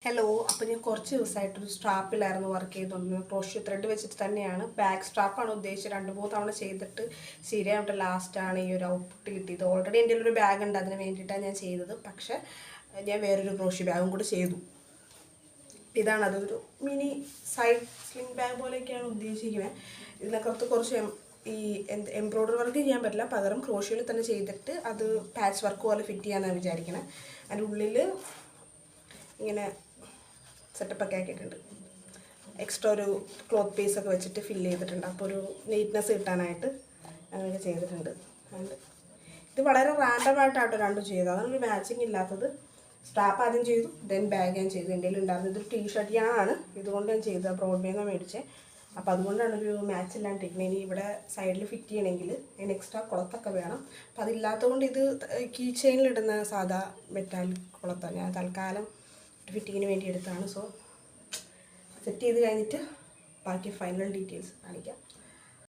Hello, അപ്പോൾ ഞാൻ കുറച്ച് ദിവസമായിട്ടൊരു സ്ട്രാപ്പിലായിരുന്നു വർക്ക് ചെയ്തുകൊണ്ടിരുന്നത്. ക്രോഷ്യോ ത്രെഡ് വെച്ചിട്ട് തന്നെയാണ്. ബാക്ക് സ്ട്രാപ്പാണ് ഉദ്ദേശിച്ചത്. 2-3 തവണ ചെയ്തിട്ട് ശരിയായിട്ട് ലാസ്റ്റാണ് ഈ ഒരു ഔട്ട്പുട്ട് കിട്ടിയത്. ഓൾറെഡി എൻ്റെ ഒരു ബാഗ് ഉണ്ട്, അതിന് വേണ്ടിയിട്ടാണ് ഞാൻ ചെയ്തത്. പക്ഷേ ഞാൻ വേറൊരു ക്രോഷ്യോ ബാഗും കൂടി ചെയ്തു. ഇതാണ് അതൊരു മിനി സൈഡ് സ്ലിംഗ് ബാഗ് പോലെയൊക്കെയാണ് ഉദ്ദേശിക്കുന്നത്. ഇതിനകത്ത് കുറച്ച് ഈ എംബ്രോയ്ഡറി വർക്ക് ചെയ്യാൻ പറ്റില്ല, പകരം ക്രോഷ്യോയിൽ തന്നെ ചെയ്തിട്ട് അത് പാച്ച് വർക്ക് പോലെ ഫിറ്റ് ചെയ്യാനാണ് വിചാരിക്കുന്നത്. അതിൻ്റെ ഉള്ളിൽ ഇങ്ങനെ സെറ്റപ്പൊക്കെ ആക്കിയിട്ടുണ്ട്. എക്സ്ട്രാ ഒരു ക്ലോത്ത് പീസൊക്കെ വെച്ചിട്ട് ഫില്ല് ചെയ്തിട്ടുണ്ട്. അപ്പോൾ ഒരു നീറ്റ്നെസ് കിട്ടാനായിട്ട് അങ്ങനെയൊക്കെ ചെയ്തിട്ടുണ്ട്. ഇത് വളരെ റാൻഡമായിട്ടാട്ടോ രണ്ടും ചെയ്തത്. അതാണ് ഒരു മാച്ചിങ് ഇല്ലാത്തത്. സ്ട്രാപ്പ് ആദ്യം ചെയ്തു, ദെൻ ബാഗ് ഞാൻ ചെയ്തു. എൻ്റെ ഉണ്ടായിരുന്നത് ഇതൊരു ടീഷർട്ട് ആണ്, ഇതുകൊണ്ട് ഞാൻ ചെയ്തത്. ബ്രോഡ്വേന്ന് മേടിച്ചത്. അപ്പോൾ അതുകൊണ്ടാണ് ഒരു മാച്ച് ഇല്ലാണ്ടിരിക്കുന്നത്. ഇനി ഇവിടെ സൈഡിൽ ഫിറ്റ് ചെയ്യണമെങ്കിൽ അതിന് എക്സ്ട്രാ കുളത്തൊക്കെ വേണം. അപ്പോൾ അതില്ലാത്തതുകൊണ്ട് ഇത് കീ ചെയിനിലിടുന്ന സാധാ മെറ്റാലിക് കുളത്താണ് ഞാൻ തൽക്കാലം ഫിറ്റിങ്ങിന് വേണ്ടി എടുത്താണ്. സോ സെറ്റ് ചെയ്ത് കഴിഞ്ഞിട്ട് ബാക്കി ഫൈനൽ ഡീറ്റെയിൽസ് കാണിക്കാം.